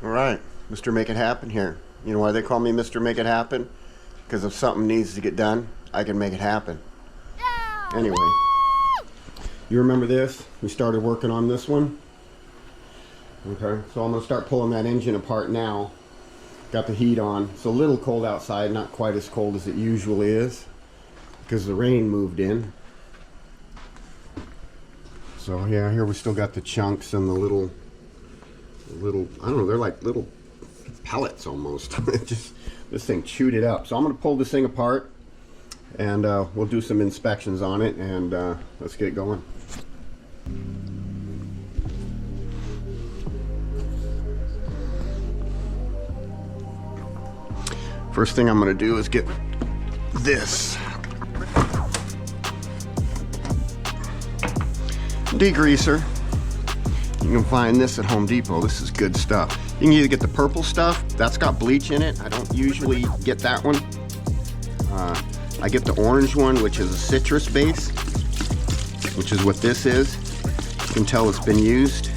All right, Mr. Make It Happen here. You know why they call me Mr. Make It Happen? Because if something needs to get done, I can make it happen. Anyway, you remember this? We started working on this one. Okay, so I'm going to start pulling that engine apart now. Got the heat on. It's a little cold outside, not quite as cold as it usually is, because the rain moved in. So yeah, here we still got the chunks and the little, I don't know, they're like little pellets almost. This thing chewed it up. So I'm going to pull this thing apart, and we'll do some inspections on it, and let's get going. First thing I'm going to do is get this degreaser. You can find this at Home Depot. This is good stuff. You can either get the purple stuff, that's got bleach in it. I don't usually get that one. I get the orange one, which is a citrus base, which is what this is. You can tell it's been used.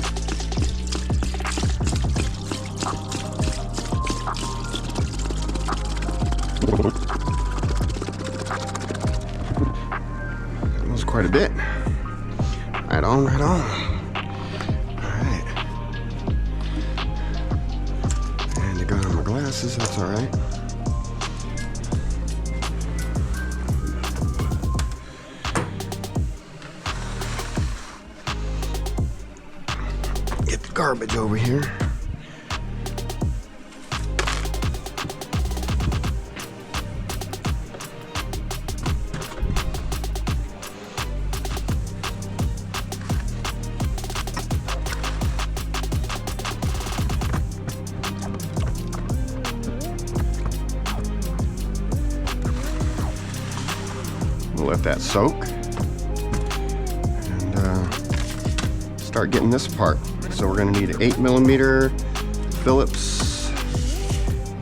That was quite a bit. Right on, right on. Alright. And I got on my glasses, that's alright. Get the garbage over here. We'll let that soak and start getting this apart. So we're going to need an 8mm Phillips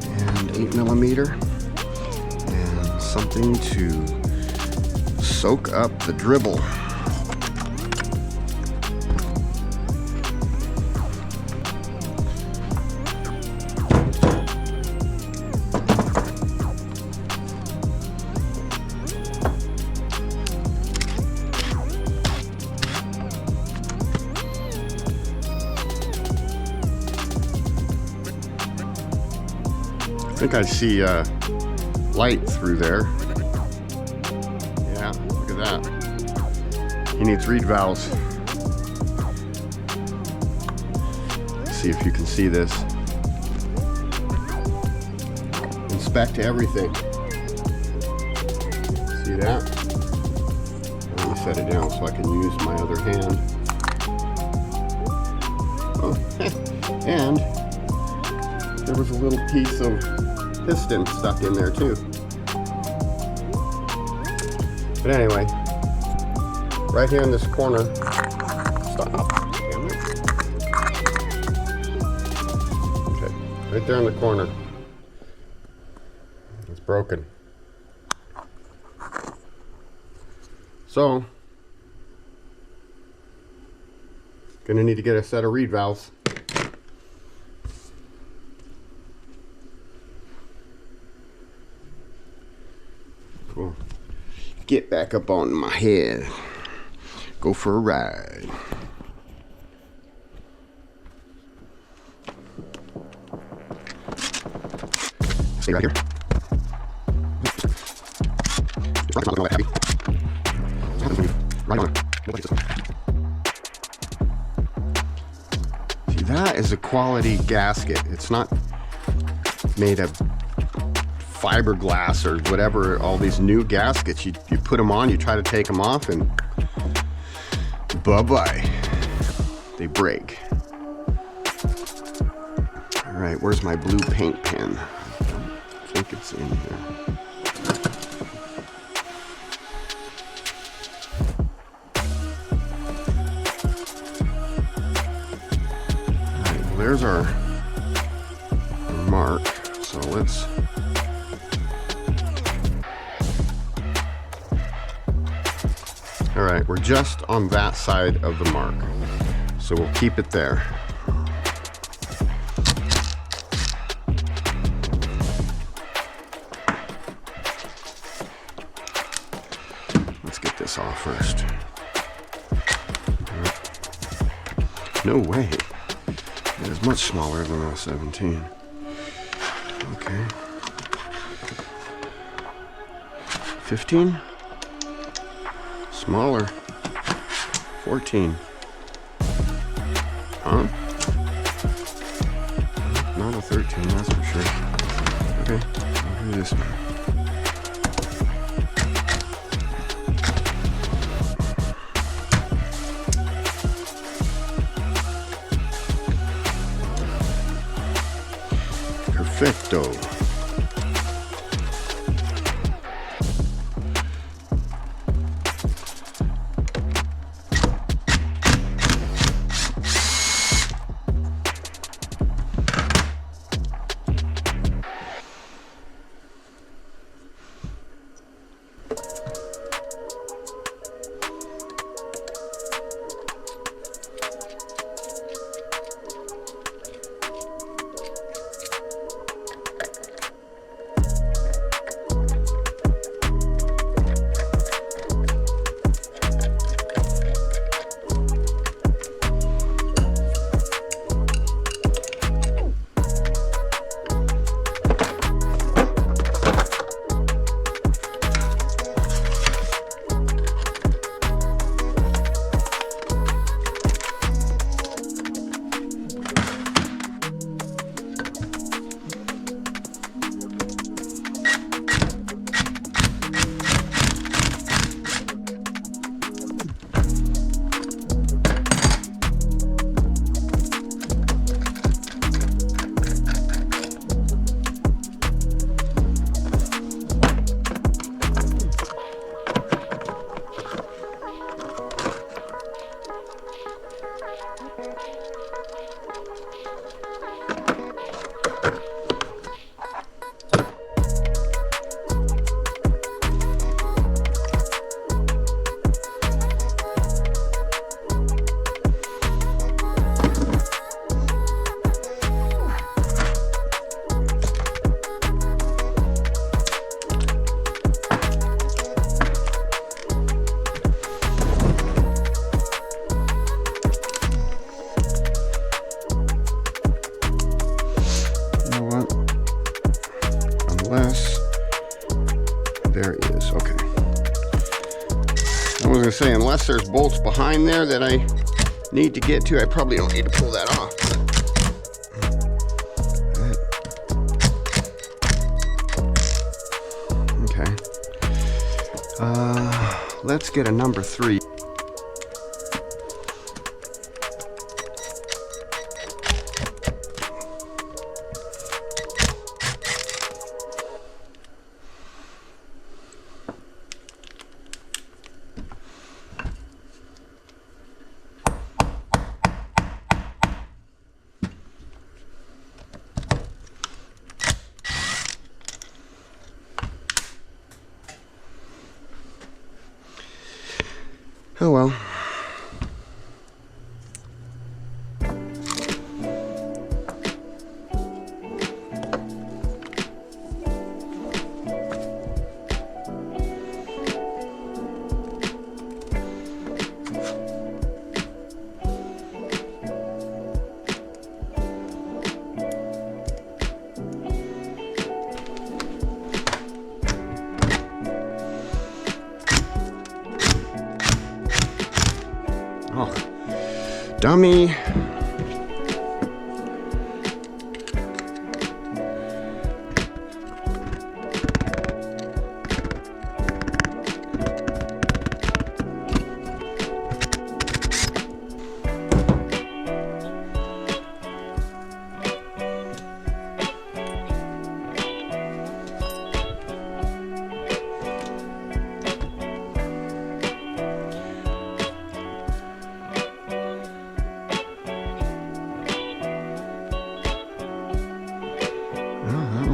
and 8mm and something to soak up the dribble. I think I see light through there. Yeah, look at that. He needs reed valves. Let's see if you can see this. Inspect everything. See that? Let me set it down so I can use my other hand. Oh, and there was a little piece of piston stuck in there too. But anyway, right here in this corner, stop, damn it. Okay, right there in the corner, it's broken. So, gonna need to get a set of reed valves. Cool. Get back up on my head. Go for a ride. Stay right here. Just ride on, heavy. What happens when you ride on it? See, that is a quality gasket. It's not made of fiberglass or whatever. All these new gaskets, you put them on, you try to take them off, and bye-bye, they break. All right, where's my blue paint pen? I think it's in here. All right, well, there's our mark, so let's all right, we're just on that side of the mark, so we'll keep it there. first. No way. It is much smaller than a 17. Okay. 15. Smaller. 14. Huh? Not a 13, that's for sure. Okay, I'll do this one. Perfecto. Say, unless there's bolts behind there that I need to get to, I probably don't need to pull that off. Okay. Let's get a number 3. Oh well. Oh, dummy.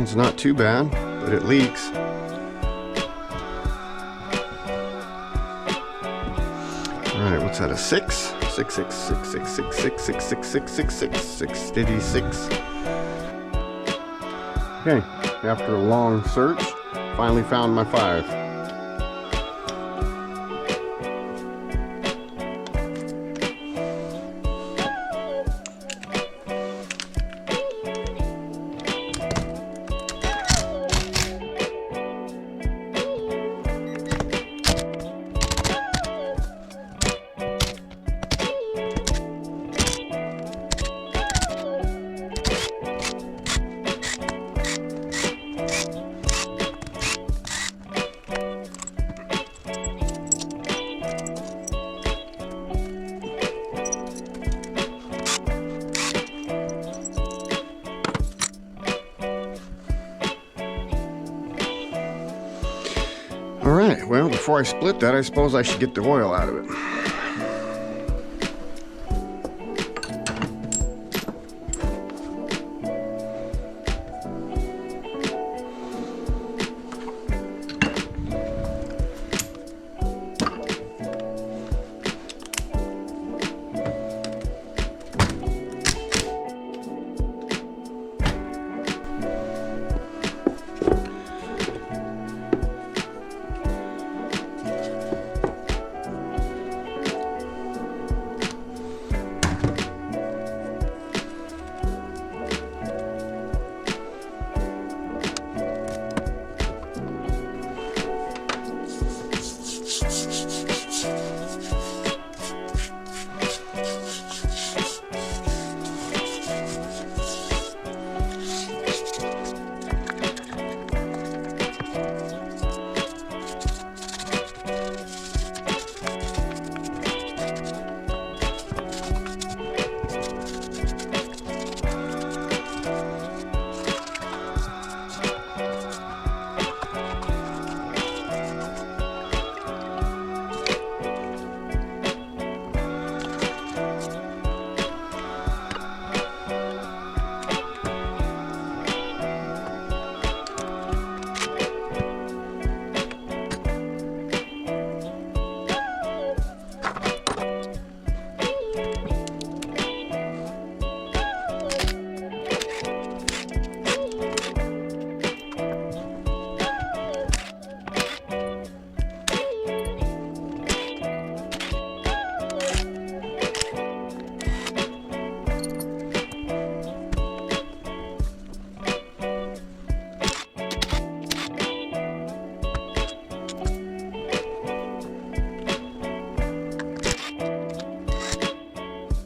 It's not too bad, but it leaks. All right, what's that, a 6? 6, 6, 6, 6, 6, 6, 6, 6, 6, 6, 6, 6, steady 6. Okay, after a long search, finally found my 5. Okay, well, before I split that, I suppose I should get the oil out of it.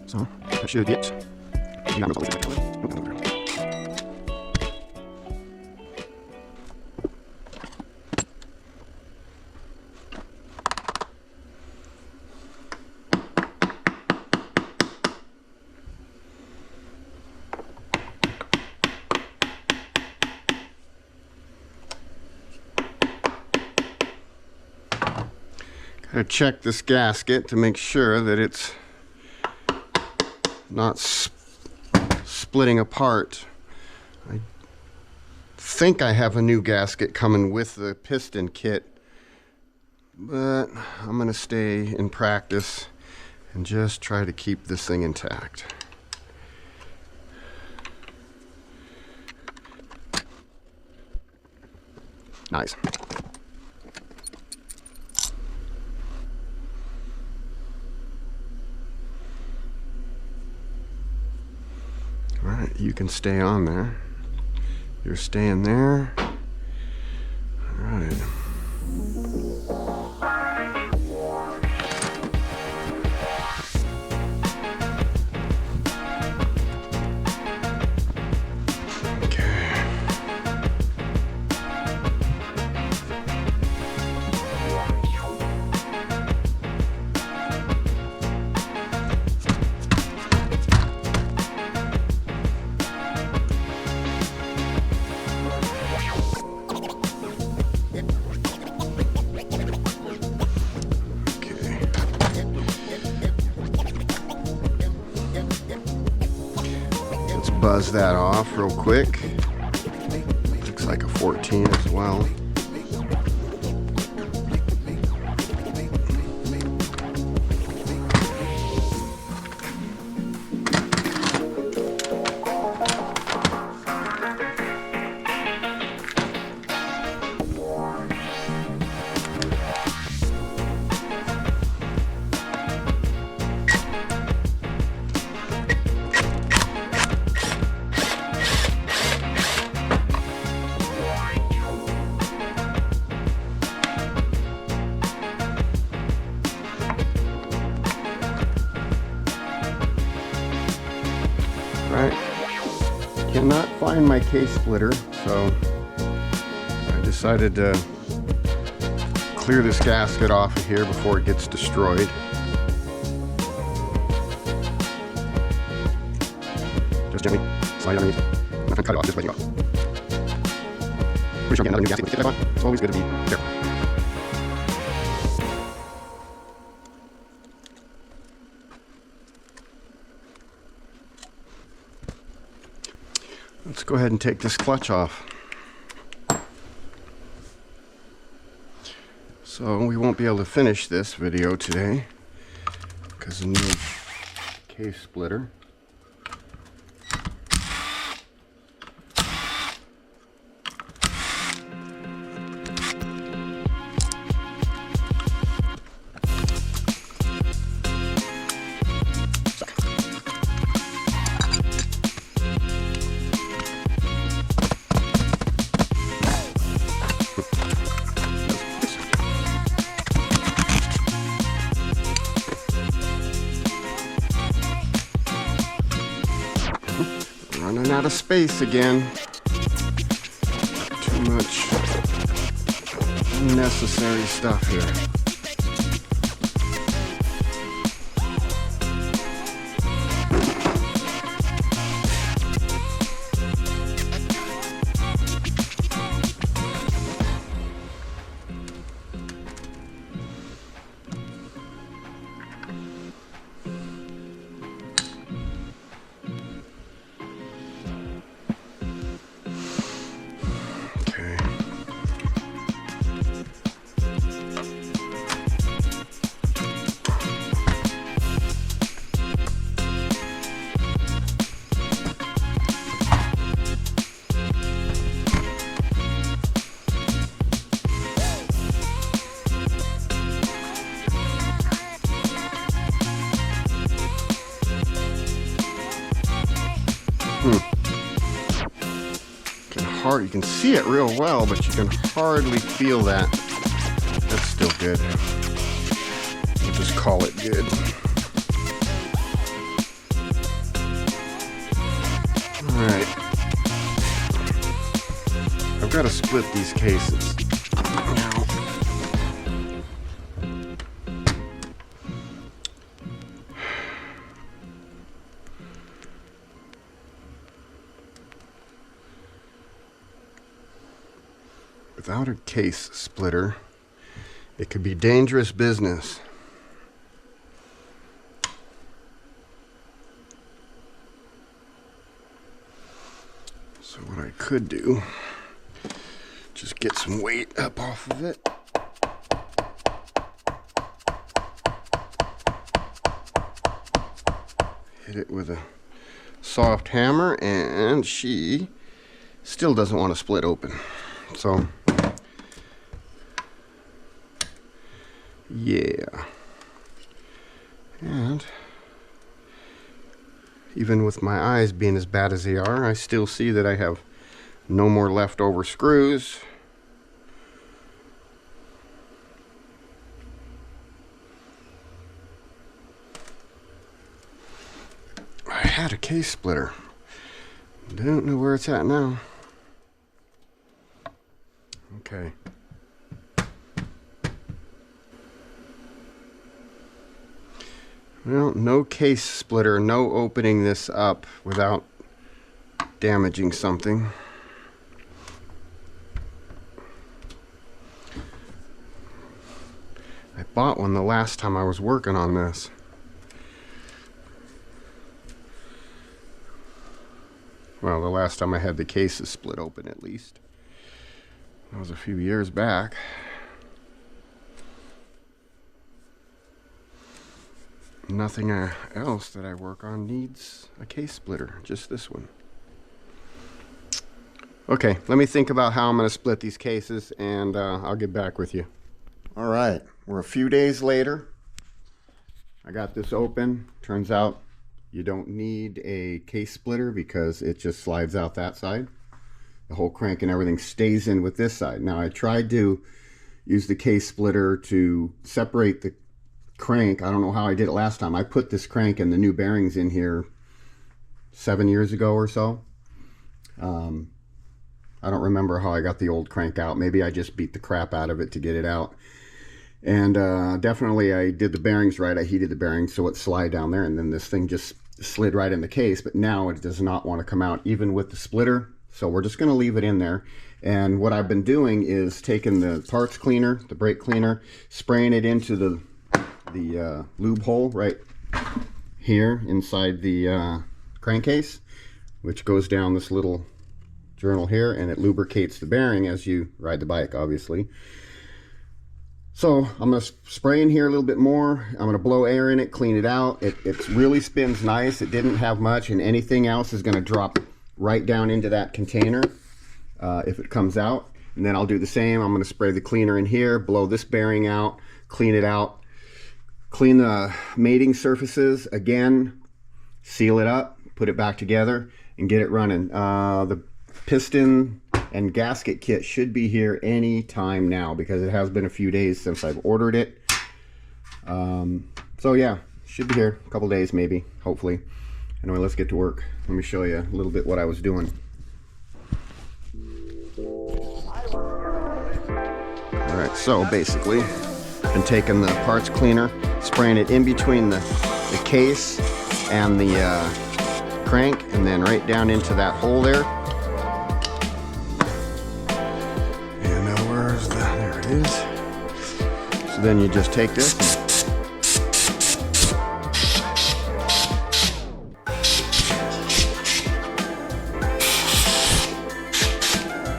So, that should get. Gotta check this gasket to make sure that it's not splitting apart. I think I have a new gasket coming with the piston kit, but I'm gonna stay in practice and just try to keep this thing intact. Nice. All right, you can stay on there. You're staying there. All right. Buzz that off real quick. Looks like a 14 as well. Cannot find my case splitter, so I decided to clear this gasket off of here before it gets destroyed. Just gently slide it underneath. I'm not gonna cut it off, just letting it go. Pretty sure I'm getting another new gasket with the kit I bought. It's always good to be careful. Let's go ahead and take this clutch off. So we won't be able to finish this video today because of the case splitter. Running out of space again. Too much unnecessary stuff here. You can see it real well, but you can hardly feel that. That's still good. We'll just call it good. Alright. I've got to split these cases. Without a case splitter, it could be dangerous business. So what I could do, just get some weight up off of it. Hit it with a soft hammer, and she still doesn't want to split open. So yeah, and even with my eyes being as bad as they are, I still see that I have no more leftover screws. I had a case splitter. Don't know where it's at now. Okay. Well, no case splitter, no opening this up without damaging something. I bought one the last time I was working on this. Well, the last time I had the cases split open, at least. That was a few years back. Nothing else that I work on needs a case splitter, just this one. Okay, let me think about how I'm going to split these cases, and I'll get back with you. All right, we're a few days later. I got this open. Turns out you don't need a case splitter because it just slides out that side. The whole crank and everything stays in with this side. Now, I tried to use the case splitter to separate the crank. I don't know how I did it last time. I put this crank and the new bearings in here 7 years ago or so. I don't remember how I got the old crank out. Maybe I just beat the crap out of it to get it out. And definitely I did the bearings right. I heated the bearings so it slid down there, and then this thing just slid right in the case. But now it does not want to come out even with the splitter. So we're just going to leave it in there. And what I've been doing is taking the parts cleaner, the brake cleaner, spraying it into the lube hole right here inside the crankcase, which goes down this little journal here, and it lubricates the bearing as you ride the bike, obviously. So I'm going to spray in here a little bit more. I'm going to blow air in it, clean it out. It really spins nice. It didn't have much, and anything else is going to drop right down into that container if it comes out. And then I'll do the same. I'm going to spray the cleaner in here, blow this bearing out, clean it out, clean the mating surfaces again, seal it up, put it back together, and get it running. The piston and gasket kit should be here any time now because it has been a few days since I've ordered it. So yeah, should be here a couple days maybe, hopefully. Anyway, let's get to work. Let me show you a little bit what I was doing. Alright, so basically, been taking the parts cleaner, spraying it in between the case and the crank, and then right down into that hole there. And now where's there it is. So then you just take this and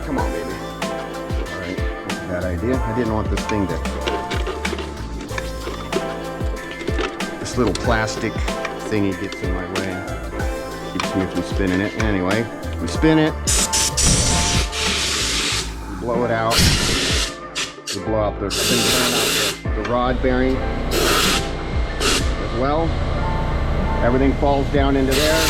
come on, baby. Alright, that's a bad idea. I didn't want this thing to, this little plastic thingy gets in my way. Keeps me from spinning it. Anyway, we spin it, we blow it out, we blow out the rod bearing as well. Everything falls down into there.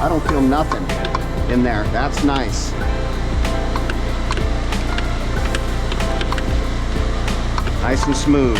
I don't feel nothing in there. That's nice. Nice and smooth.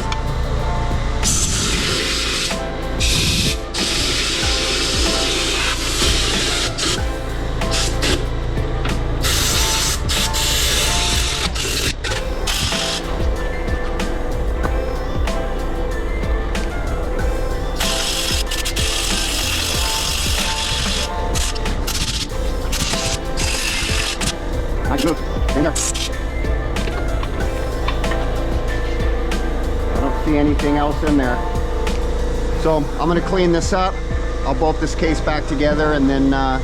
Nice move. In there. Anything else in there. So I'm going to clean this up. I'll bolt this case back together, and then I'll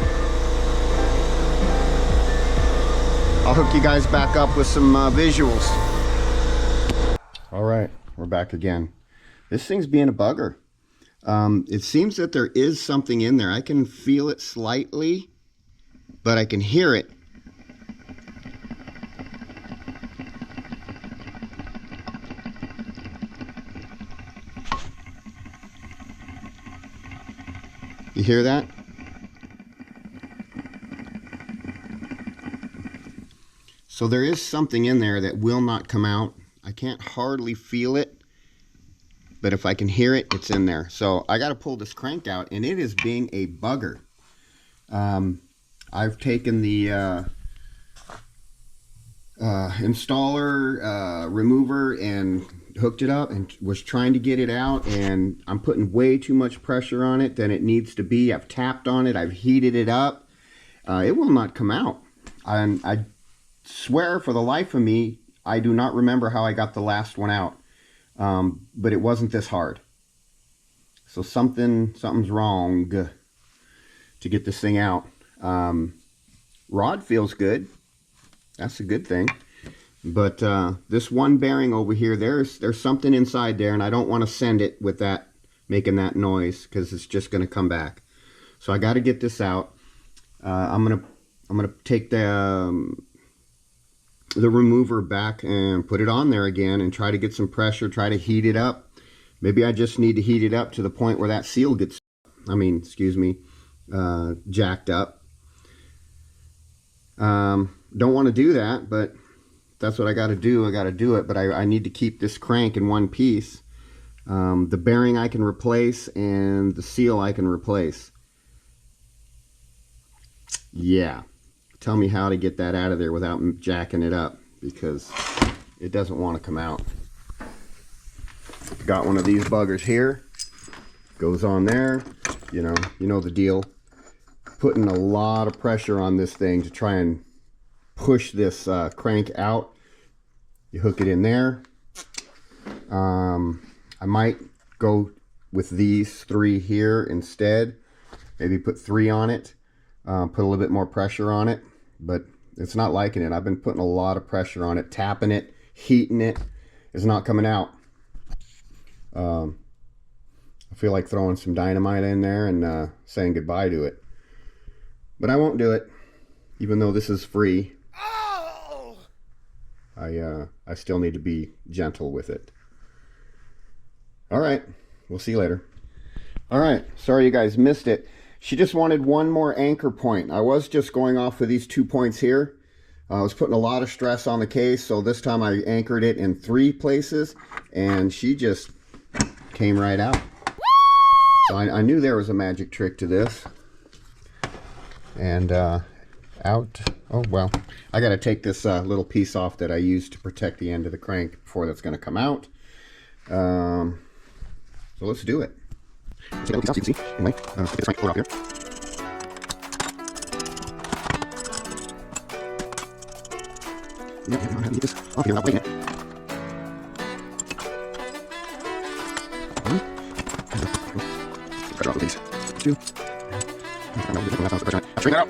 hook you guys back up with some visuals. All right, we're back again. This thing's being a bugger. It seems that there is something in there. I can feel it slightly, but I can hear it. You hear that? So there is something in there that will not come out. I can't hardly feel it, but if I can hear it, it's in there. So I got to pull this crank out, and it is being a bugger. I've taken the installer remover and hooked it up and was trying to get it out, and I'm putting way too much pressure on it than it needs to be. I've tapped on it, I've heated it up. It will not come out. And I swear for the life of me, I do not remember how I got the last one out. But it wasn't this hard. So something's wrong to get this thing out. Rod feels good. That's a good thing. But this one bearing over here, there's something inside there, and I don't want to send it with that making that noise because it's just going to come back. So I got to get this out. I'm gonna take the remover back and put it on there again and try to get some pressure, try to heat it up. Maybe I just need to heat it up to the point where that seal gets, jacked up. Don't want to do that, but that's what I got to do. I got to do it, but I need to keep this crank in one piece. The bearing I can replace, and the seal I can replace. Yeah. Tell me how to get that out of there without jacking it up, because it doesn't want to come out. Got one of these buggers here. Goes on there. You know the deal. Putting a lot of pressure on this thing to try and push this crank out. You hook it in there. I might go with these 3 here instead. Maybe put 3 on it, put a little bit more pressure on it, but it's not liking it. I've been putting a lot of pressure on it, tapping it, heating it. It's not coming out. I feel like throwing some dynamite in there and saying goodbye to it. But I won't do it, even though this is free. Oh! I still need to be gentle with it. All right, we'll see you later. All right, sorry you guys missed it. She just wanted one more anchor point. I was just going off of these 2 points here. I was putting a lot of stress on the case, so this time I anchored it in 3 places, and she just came right out. So I knew there was a magic trick to this. And out. Oh, well, I got to take this little piece off that I used to protect the end of the crank before that's going to come out. So let's do it. So you can see. Anyway, get this crank pulled off here. Yeah, I'm going to get this off here without breaking it. Better off with these 2. Straighten that out.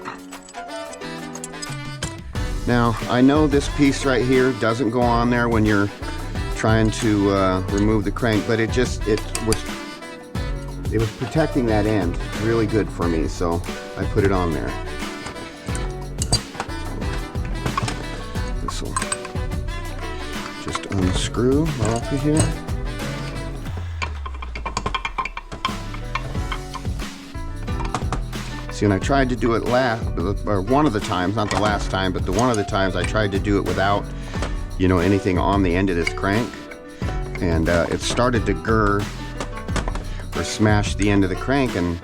Now, I know this piece right here doesn't go on there when you're trying to remove the crank, but it was protecting that end really good for me, so I put it on there. This will just unscrew off of here. See, when I tried to do it or one of the times, not the last time, but one of the times I tried to do it without, you know, anything on the end of this crank, and it started to gurr or smash the end of the crank, and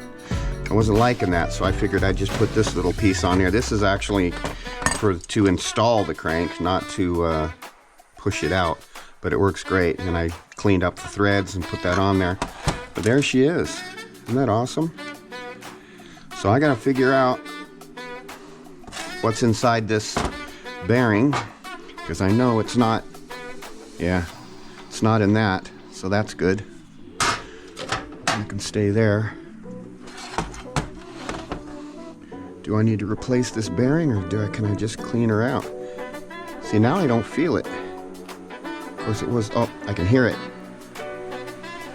I wasn't liking that, so I figured I'd just put this little piece on here. This is actually to install the crank, not to push it out, but it works great, and I cleaned up the threads and put that on there. But there she is. Isn't that awesome? So I gotta figure out what's inside this bearing, because I know it's not, yeah, it's not in that, so that's good. I can stay there. Do I need to replace this bearing, or can I just clean her out? See, now I don't feel it. Of course it was, oh, I can hear it.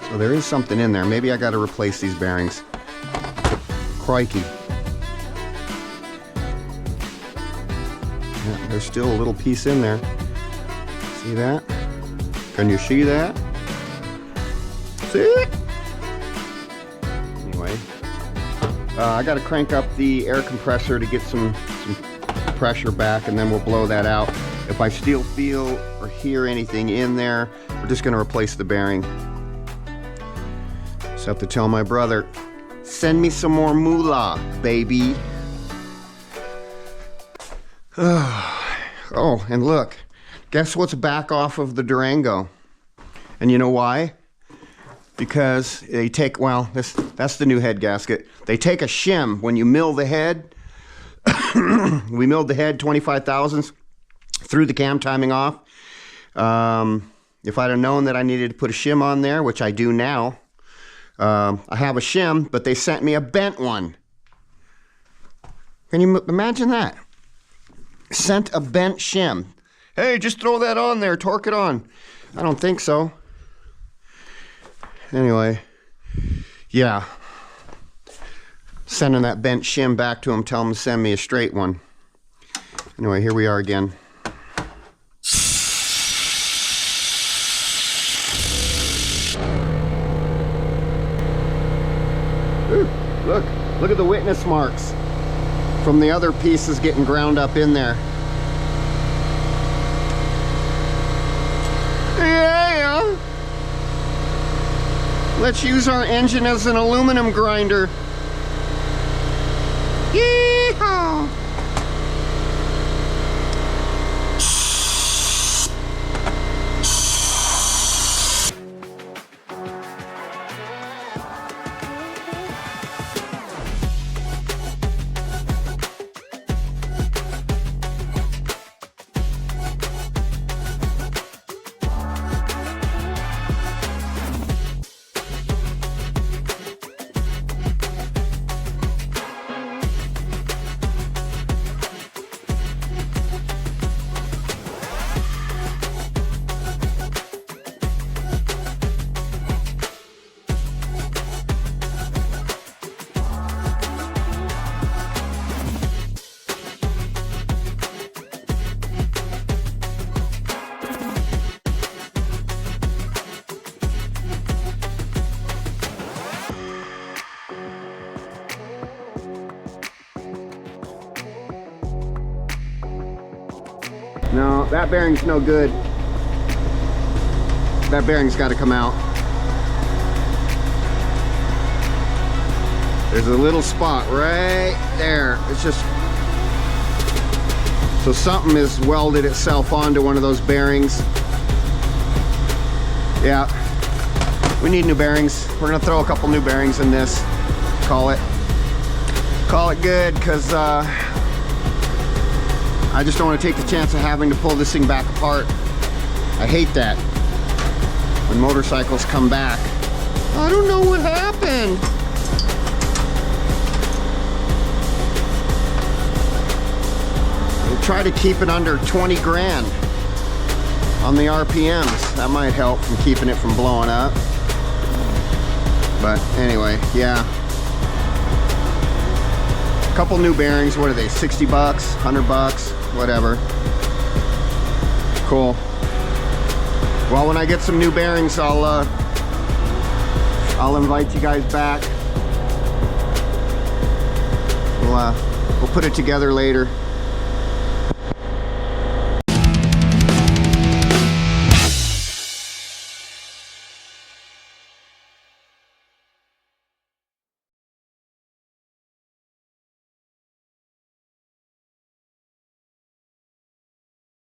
So there is something in there. Maybe I gotta replace these bearings. Crikey. Yeah, there's still a little piece in there. See that? Can you see that? See it? Anyway, I got to crank up the air compressor to get some pressure back, and then we'll blow that out. If I still feel or hear anything in there, we're just going to replace the bearing. Just have to tell my brother, send me some more moolah, baby. Oh, and look, guess what's back off of the Durango? And you know why? Because they take, well, that's the new head gasket. They take a shim when you mill the head. We milled the head 25 thousandths, threw the cam timing off. If I'd have known that I needed to put a shim on there, which I do now, I have a shim, but they sent me a bent one. Can you imagine that? Sent a bent shim. Hey, just throw that on there, torque it on. I don't think so. Anyway, yeah. Sending that bent shim back to him, tell him to send me a straight one. Anyway, here we are again. Ooh, look at the witness marks from the other pieces getting ground up in there. Yeah. Let's use our engine as an aluminum grinder. Yeehaw! No, that bearing's no good. That bearing's got to come out. There's a little spot right there. It's just... So something has welded itself onto one of those bearings. Yeah. We need new bearings. We're gonna throw a couple new bearings in this. Call it good, because I just don't want to take the chance of having to pull this thing back apart. I hate that. When motorcycles come back. I don't know what happened. We'll try to keep it under 20 grand on the RPMs. That might help from keeping it from blowing up. But anyway, yeah. A couple new bearings. What are they? 60 bucks, 100 bucks, whatever. Cool. Well, when I get some new bearings, I'll invite you guys back. We'll put it together later.